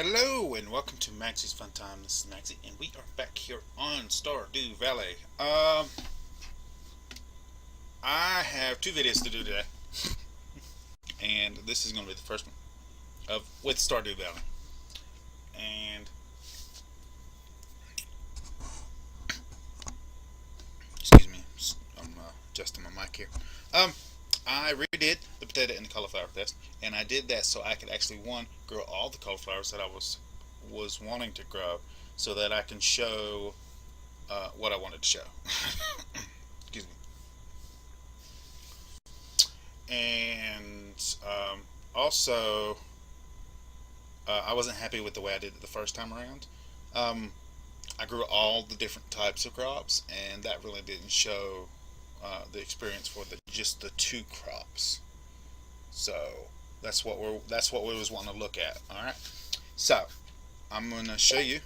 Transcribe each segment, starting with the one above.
Hello and welcome to Maggie's Fun Time. This is Magzie, and we are back here on Stardew Valley. I have two videos to do today, and this is going to be the first one of with Stardew Valley. And excuse me, I'm adjusting my mic here. Um, I redid the potato and the cauliflower test, and I did that so I could actually grow all the cauliflowers that I was wanting to grow, so that I can show what I wanted to show. Excuse me. And also, I wasn't happy with the way I did it the first time around. Um, I grew all the different types of crops, and that really didn't show the experience for just the two crops. So that's what we was wanting to look at. All right. So I'm going to show you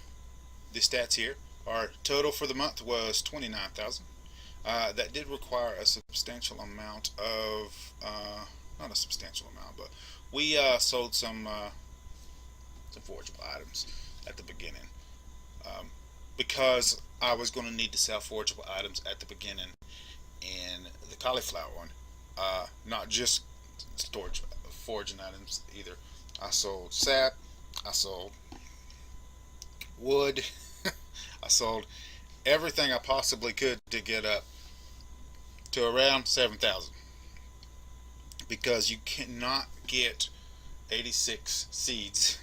the stats here. Our total for the month was 29,000. That did require a substantial amount of, not a substantial amount, but we sold some forgeable items at the beginning, because I was going to need to sell forgeable items at the beginning in the cauliflower one, not just storage foraging items either. I sold sap, I sold wood, I sold everything I possibly could to get up to around 7,000, because you cannot get 86 seeds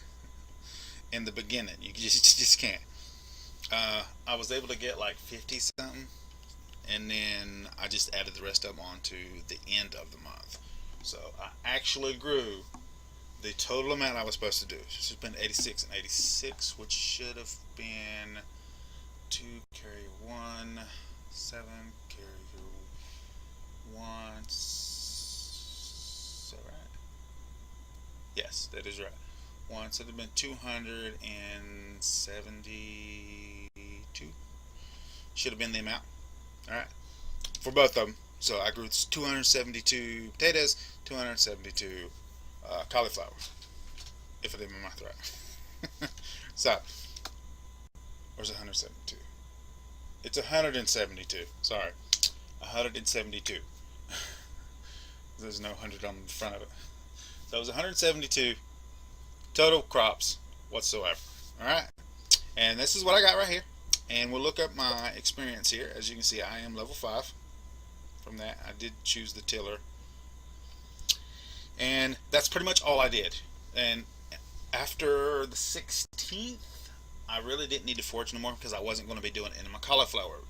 in the beginning. You just can't. I was able to get like 50 something, and then I just added the rest of them on to the end of the month. So I actually grew the total amount I was supposed to do. It should have been 86 and 86, which should have been 2 carry 1, 7 carry 1. Is that right? Yes, that is right. One, so it would have been 272. Should have been the amount. Alright. For both of them. So I grew 272 potatoes, 272 cauliflower. If I did my math right. So, or is it 172? It's 172. Sorry. 172. There's no 100 on the front of it. So it was 172 total crops whatsoever. Alright? And this is what I got right here. And we'll look up my experience here. As you can see, I am level 5. From that, I did choose the tiller. And that's pretty much all I did. And after the 16th, I really didn't need to forge no more, because I wasn't going to be doing it in my cauliflower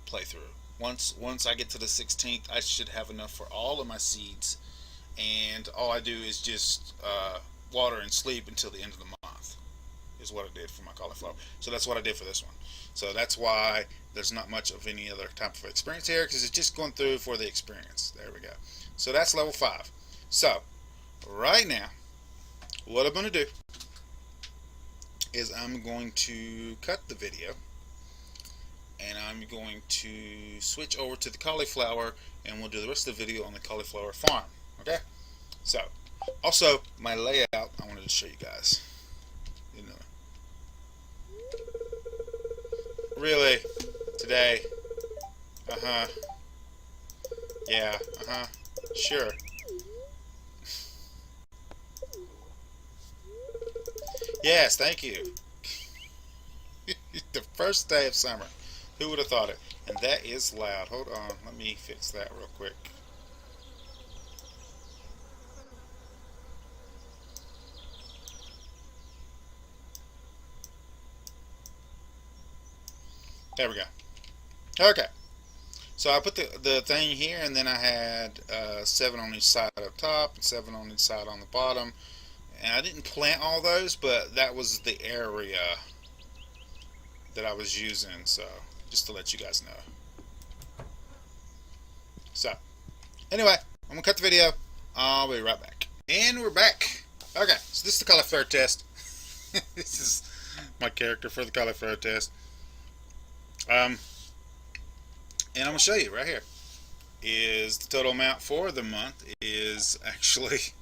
playthrough. Once I get to the 16th, I should have enough for all of my seeds, and all I do is just water and sleep until the end of the month, is what I did for my cauliflower. So that's what I did for this one. So that's why there's not much of any other type of experience here, because it's just going through for the experience. There we go. So that's level 5. So right now, what I'm going to do is I'm going to cut the video, and I'm going to switch over to the cauliflower, and we'll do the rest of the video on the cauliflower farm. Okay? So, also, my layout, I wanted to show you guys. You know, really? Today? Uh-huh. Yeah, uh-huh. Sure. Yes, thank you. The first day of summer. Who would have thought it? And that is loud. Hold on. Let me fix that real quick. There we go. Okay. So I put the thing here, and then I had 7 on each side up top and 7 on each side on the bottom. And I didn't plant all those, but that was the area that I was using. So just to let you guys know. So anyway, I'm gonna cut the video. I'll be right back. And we're back. Okay, so this is the cauliflower test. This is my character for the cauliflower test. And I'm gonna show you right here. Is the total amount for the month is actually,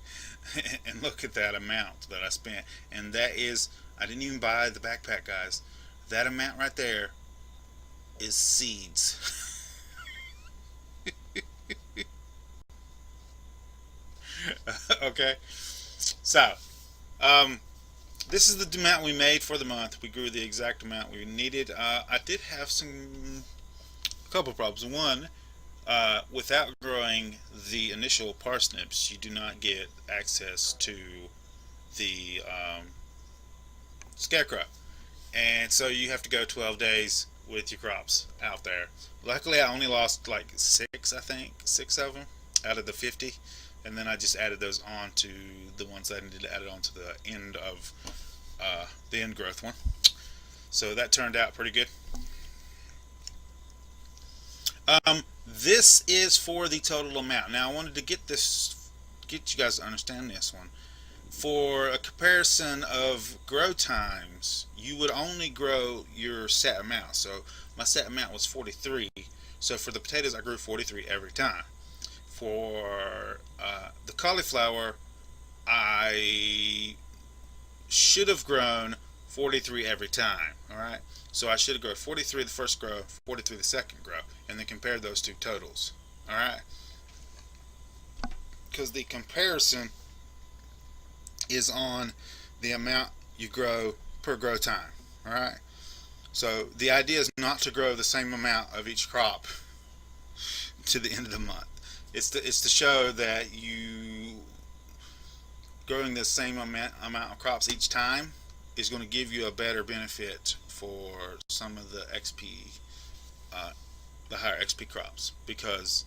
and look at that amount that I spent, and that is I didn't even buy the backpack, guys. That amount right there is seeds. Okay, so um, this is the amount we made for the month. We grew the exact amount we needed. I did have a couple problems. One, without growing the initial parsnips, you do not get access to the scarecrow, and so you have to go 12 days with your crops out there. Luckily, I only lost like six, I think, six of them out of the 50, and then I just added those on to the ones I needed to add on to the end growth one. So that turned out pretty good. This is for the total amount. Now I wanted to get you guys to understand this one. For a comparison of grow times, you would only grow your set amount. So my set amount was 43. So for the potatoes, I grew 43 every time. For the cauliflower, I should have grown 43 every time. All right. So I should have grown 43 the first grow, 43 the second grow, and then compare those two totals. All right. Because the comparison is on the amount you grow per grow time. All right. So the idea is not to grow the same amount of each crop to the end of the month. It's to show that you growing the same amount of crops each time is going to give you a better benefit for some of uh, the higher XP crops because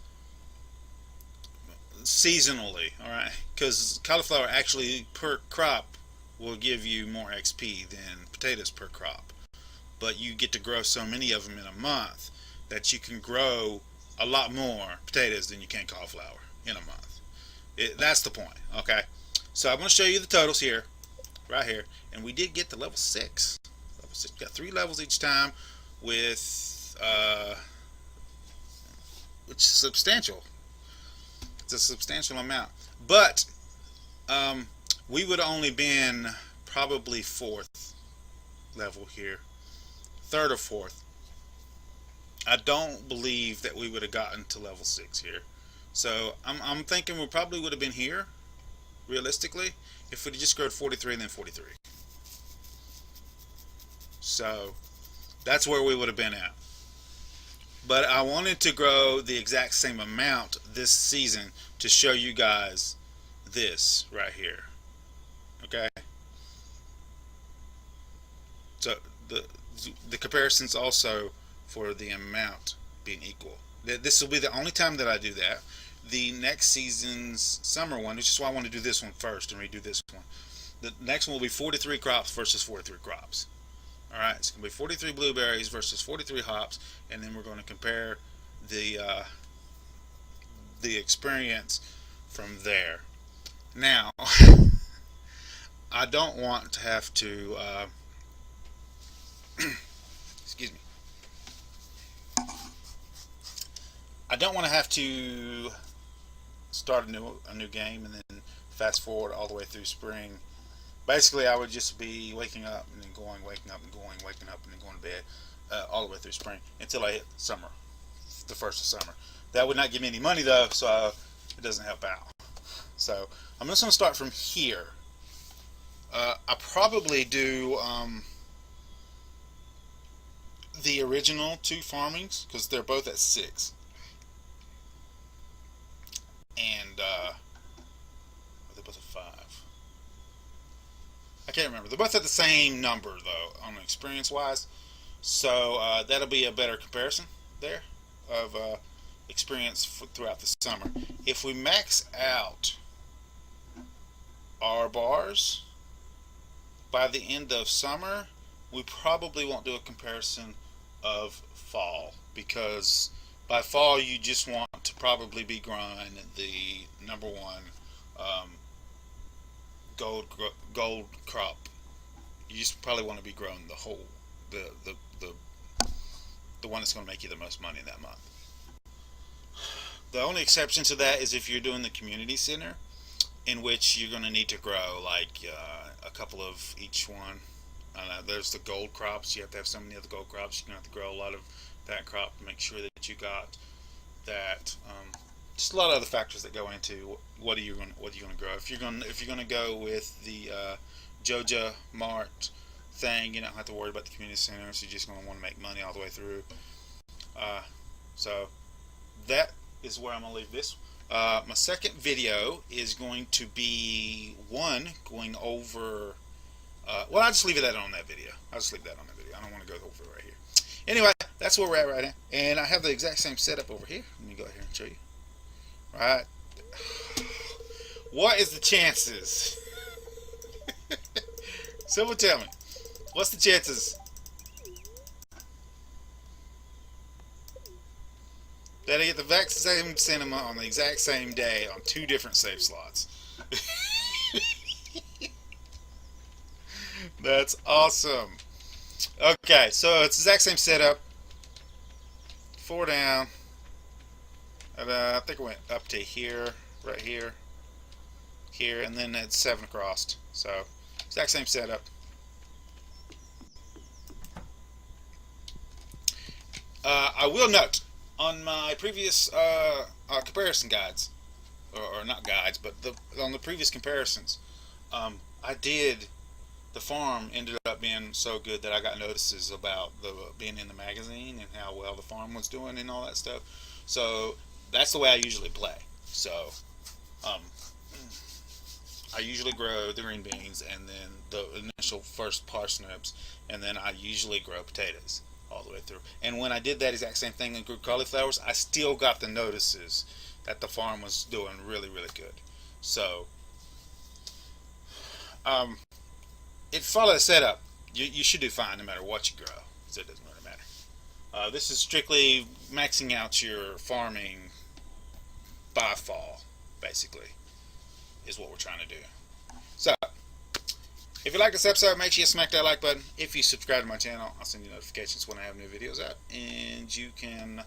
seasonally, all right, because cauliflower actually per crop will give you more XP than potatoes per crop, but you get to grow so many of them in a month that you can grow a lot more potatoes than you can cauliflower in a month. That's the point, okay? So I'm going to show you the totals here, right here, and we did get to level 6. Level 6, got 3 levels each time with, which is substantial. It's a substantial amount. But we would only been probably 4th level here, 3rd or 4th. I don't believe that we would have gotten to level 6 here. So I'm thinking we probably would have been here, realistically, if we'd just growed 43 and then 43. So that's where we would have been at. But I wanted to grow the exact same amount this season to show you guys this right here. Okay? So the comparisons also for the amount being equal. This will be the only time that I do that. The next season's summer one, which is why I want to do this one first and redo this one. The next one will be 43 crops versus 43 crops. Alright, it's going to be 43 blueberries versus 43 hops, and then we're going to compare the experience from there. Now, I don't want to have to, excuse me, I don't want to have to start a new game and then fast forward all the way through spring. Basically, I would just be waking up and then going, waking up and going, waking up and then going to bed all the way through spring until I hit summer, the first of summer. That would not give me any money though, so it doesn't help out. So I'm just going to start from here. I probably do the original 2 farmings because they're both at 6. And are they both at 5? I can't remember. They're both at the same number though, on experience wise. So that'll be a better comparison there of experience throughout the summer. If we max out our bars by the end of summer, we probably won't do a comparison of fall because by fall you just want to probably be growing the number 1 gold crop. You just probably want to be growing the whole the one that's going to make you the most money in that month. The only exception to that is if you're doing the community center, in which you're going to need to grow like a couple of each one, There's the gold crops. You have to have so many of the gold crops. You're gonna have to grow a lot of that crop to make sure that you got that. Just a lot of other factors that go into what are you gonna grow. If you're gonna go with the Joja Mart thing, you don't have to worry about the community centers. You're just gonna want to make money all the way through. Uh, so that is where I'm gonna leave this. My second video is going to be going over. Well, I'll just leave it on that video. I'll just leave that on that video. I don't want to go over it right here. Anyway, that's where we're at right now. And I have the exact same setup over here. Let me go ahead and show you. Right. What is the chances? Someone tell me. What's the chances that I get the exact same cinema on the exact same day on two different save slots? That's awesome. Okay, so it's the exact same setup. 4 down. And, I think I went up to here, right here, here, and then it's 7 across. So, exact same setup. I will note on my previous comparison guides, or not guides, but on the previous comparisons, I did. The farm ended up being so good that I got notices about the being in the magazine and how well the farm was doing and all that stuff. So that's the way I usually play. So um, I usually grow the green beans and then the initial first parsnips, and then I usually grow potatoes all the way through. And when I did that exact same thing and grew cauliflowers, I still got the notices that the farm was doing really, really good. So um, it followed a setup. You should do fine no matter what you grow, so it doesn't really matter. This is strictly maxing out your farming by fall, basically, is what we're trying to do. So, if you like this episode, make sure you smack that like button. If you subscribe to my channel, I'll send you notifications when I have new videos out, and you can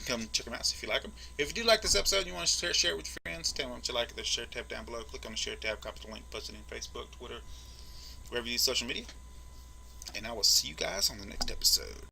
come check them out if you like them. If you do like this episode and you want to share it with your friends, tell them what you like. There's a share tab down below. Click on the share tab, copy the link, post it in Facebook, Twitter, wherever you use social media. And I will see you guys on the next episode.